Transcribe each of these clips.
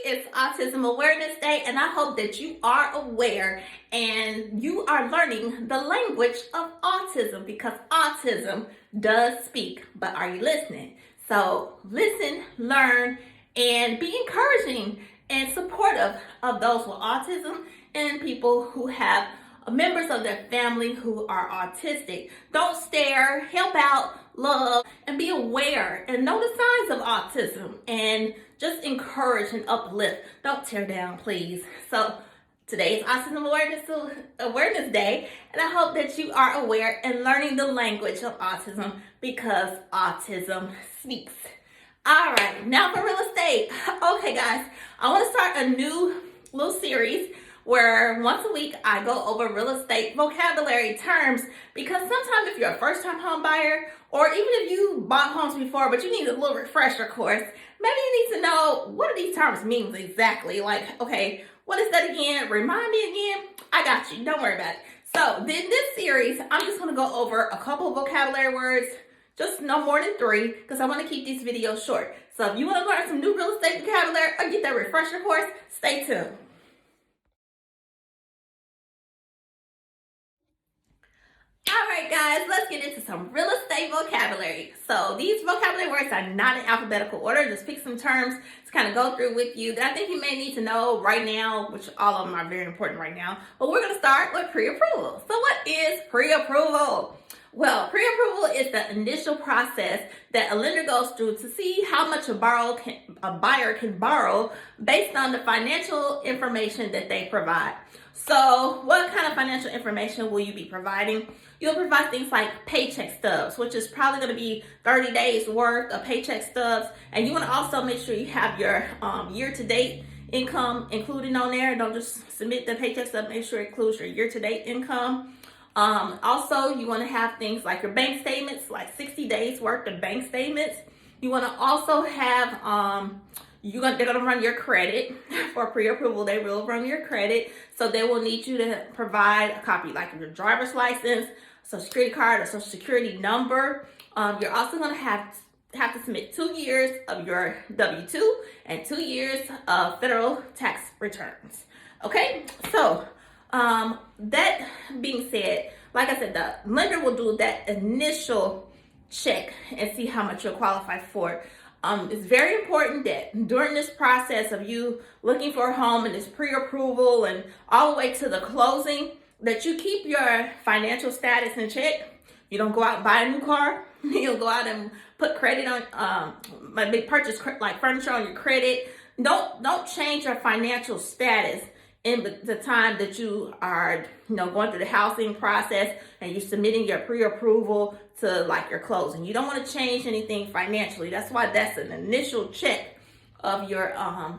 It's Autism Awareness Day, and I hope that you are aware and you are learning the language of autism, because autism does speak, but are you listening? So listen, learn, and be encouraging and supportive of those with autism and people who have members of their family who are autistic. Don't stare, help out, love, and be aware and know the signs of autism, and just encourage and uplift. Don't tear down, please. So today is Autism Awareness Day, and I hope that you are aware and learning the language of autism, because autism speaks. All right, now for real estate. Okay, guys, I want to start a new little series where once a week I go over real estate vocabulary terms, because sometimes if you're a first-time home buyer, or even if you bought homes before but you need a little refresher course, maybe you need to know what do these terms mean exactly. Like, okay, what is that again? Remind me again. I got you. Don't worry about it. So in this series, I'm just going to go over a couple of vocabulary words, just no more than 3, because I want to keep these videos short. So if you want to learn some new real estate vocabulary or get that refresher course, stay tuned. All right, guys, let's get into some real estate vocabulary. So these vocabulary words are not in alphabetical order. Just pick some terms to kind of go through with you that I think you may need to know right now, which all of them are very important right now. But we're going to start with pre-approval. So what is pre-approval? Well, pre-approval is the initial process that a lender goes through to see how much a buyer can borrow based on the financial information that they provide. So what kind of financial information will you be providing? You'll provide things like paycheck stubs, which is probably going to be 30 days worth of paycheck stubs. And you want to also make sure you have your year-to-date income included on there. Don't just submit the paycheck stub, make sure it includes your year-to-date income. Also, you want to have things like your bank statements, like 60 days worth of bank statements. You want to also have, they're going to run your credit for pre-approval. They will run your credit. So they will need you to provide a copy like of your driver's license, social security card, or social security number. You're also going to have to submit 2 years of your W-2 and 2 years of federal tax returns. Okay, so that being said, like I said, the lender will do that initial check and see how much you'll qualify for. It's very important that during this process of you looking for a home and this pre-approval and all the way to the closing, that you keep your financial status in check. You don't go out and buy a new car. You don't go out and put credit on, maybe purchase like furniture on your credit. Don't change your financial status in the time that you are, going through the housing process and you're submitting your pre-approval to like your closing. You don't want to change anything financially. That's why that's an initial check of your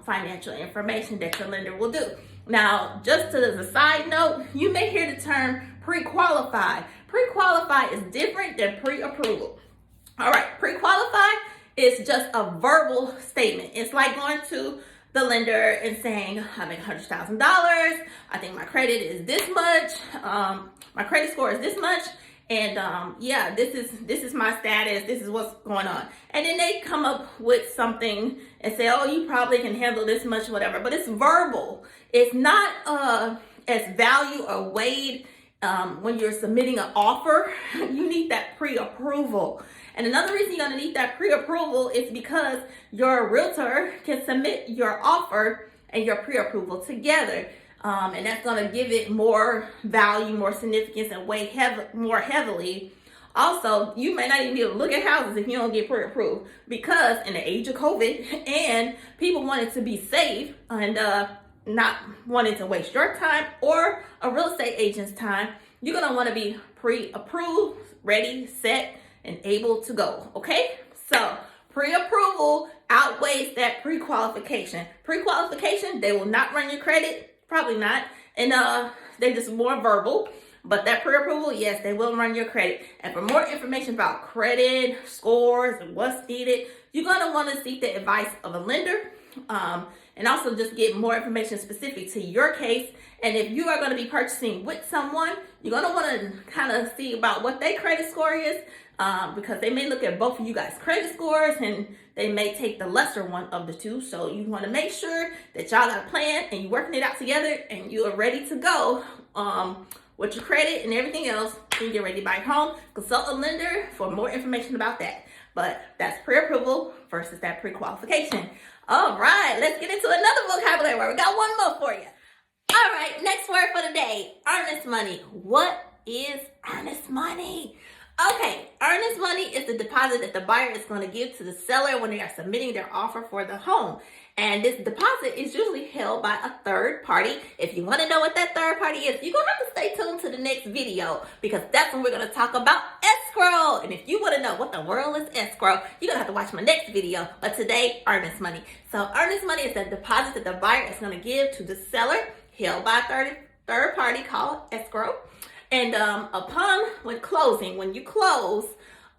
financial information that your lender will do. Now, just as a side note, you may hear the term pre-qualify. Pre-qualify is different than pre-approval. All right, pre-qualify is just a verbal statement. It's like going to the lender and saying, I make $100,000. I think my credit is this much. My credit score is this much. And this is my status. This is what's going on. And then they come up with something and say, oh, you probably can handle this much, whatever. But it's verbal. It's not as value or weighed when you're submitting an offer. You need that pre-approval. And another reason you're going to need that pre-approval is because your realtor can submit your offer and your pre-approval together. And that's going to give it more value, more significance, and weigh more heavily. Also, you may not even be able to look at houses if you don't get pre-approved, because in the age of COVID and people wanting to be safe and not wanting to waste your time or a real estate agent's time, you're going to want to be pre-approved, ready, set, and able to go. Okay, so pre-approval outweighs that pre-qualification. Pre-qualification, they will not run your credit, probably not, and they're just more verbal. But that pre-approval, yes, they will run your credit. And for more information about credit scores and what's needed, you're going to want to seek the advice of a lender, and also just get more information specific to your case. And if you are going to be purchasing with someone, you're going to want to kind of see about what their credit score is, because they may look at both of you guys' credit scores and they may take the lesser one of the two. So you want to make sure that y'all got a plan and you're working it out together and you are ready to go with your credit and everything else. You get ready to buy your home. Consult a lender for more information about that. But that's pre-approval versus that pre-qualification. All right, let's get into another vocabulary word. We got one more for you. All right, next word for the day, earnest money. What is earnest money? Okay, earnest money is the deposit that the buyer is going to give to the seller when they are submitting their offer for the home. And this deposit is usually held by a third party. If you want to know what that third party is, you're going to have to stay tuned to the next video because that's when we're going to talk about escrow. And if you want to know what the world is escrow, you're going to have to watch my next video. But today, earnest money. So earnest money is the deposit that the buyer is going to give to the seller, held by a third party called escrow. And when you close,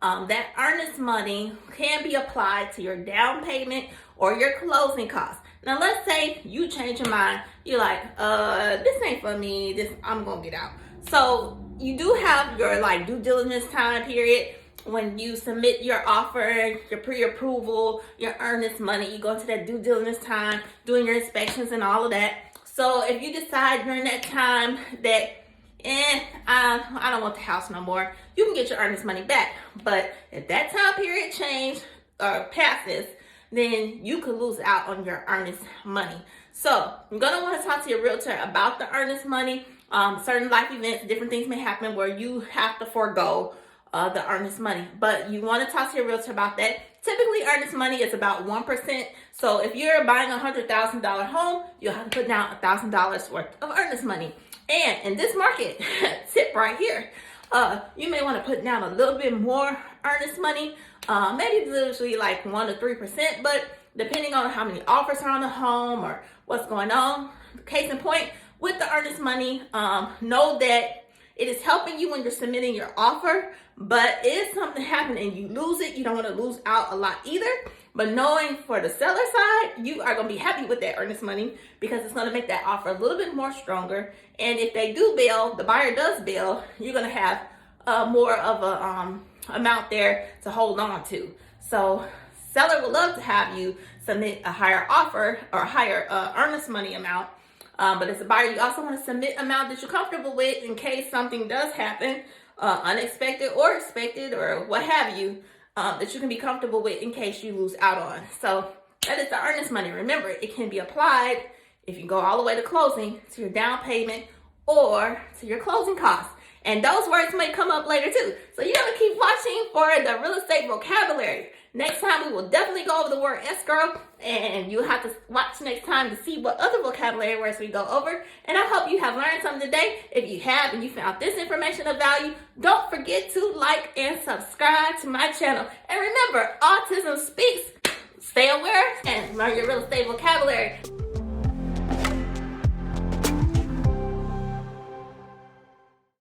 that earnest money can be applied to your down payment or your closing costs. Now, let's say you change your mind. You're like, this ain't for me. I'm going to get out. So you do have your due diligence time period when you submit your offer, your pre-approval, your earnest money. You go into that due diligence time, doing your inspections and all of that. So if you decide during that time that I don't want the house no more, you can get your earnest money back. But if that time period passes, then you could lose out on your earnest money. So you're going to want to talk to your realtor about the earnest money. Certain life events, different things may happen where you have to forego the earnest money. But you want to talk to your realtor about that. Typically, earnest money is about 1%. So if you're buying a $100,000 home, you'll have to put down $1,000 worth of earnest money. And in this market, tip right here, you may want to put down a little bit more earnest money, maybe literally 1 to 3%, but depending on how many offers are on the home or what's going on. Case in point, with the earnest money, know that it is helping you when you're submitting your offer, but if something happens and you lose it, you don't want to lose out a lot either. But knowing for the seller side, you are going to be happy with that earnest money because it's going to make that offer a little bit more stronger. And if they do bail, the buyer does bail, you're going to have more of a amount there to hold on to. So seller would love to have you submit a higher offer or a higher earnest money amount. But as a buyer, you also want to submit amount that you're comfortable with in case something does happen, unexpected or expected or what have you, that you can be comfortable with in case you lose out on. So that is the earnest money. Remember, it can be applied if you go all the way to closing to your down payment or to your closing costs. And those words may come up later too. So you gotta keep watching for the real estate vocabulary. Next time we will definitely go over the word escrow, and you'll have to watch next time to see what other vocabulary words we go over. And I hope you have learned something today. If you have and you found this information of value, don't forget to like and subscribe to my channel. And remember, autism speaks. Stay aware and learn your real estate vocabulary.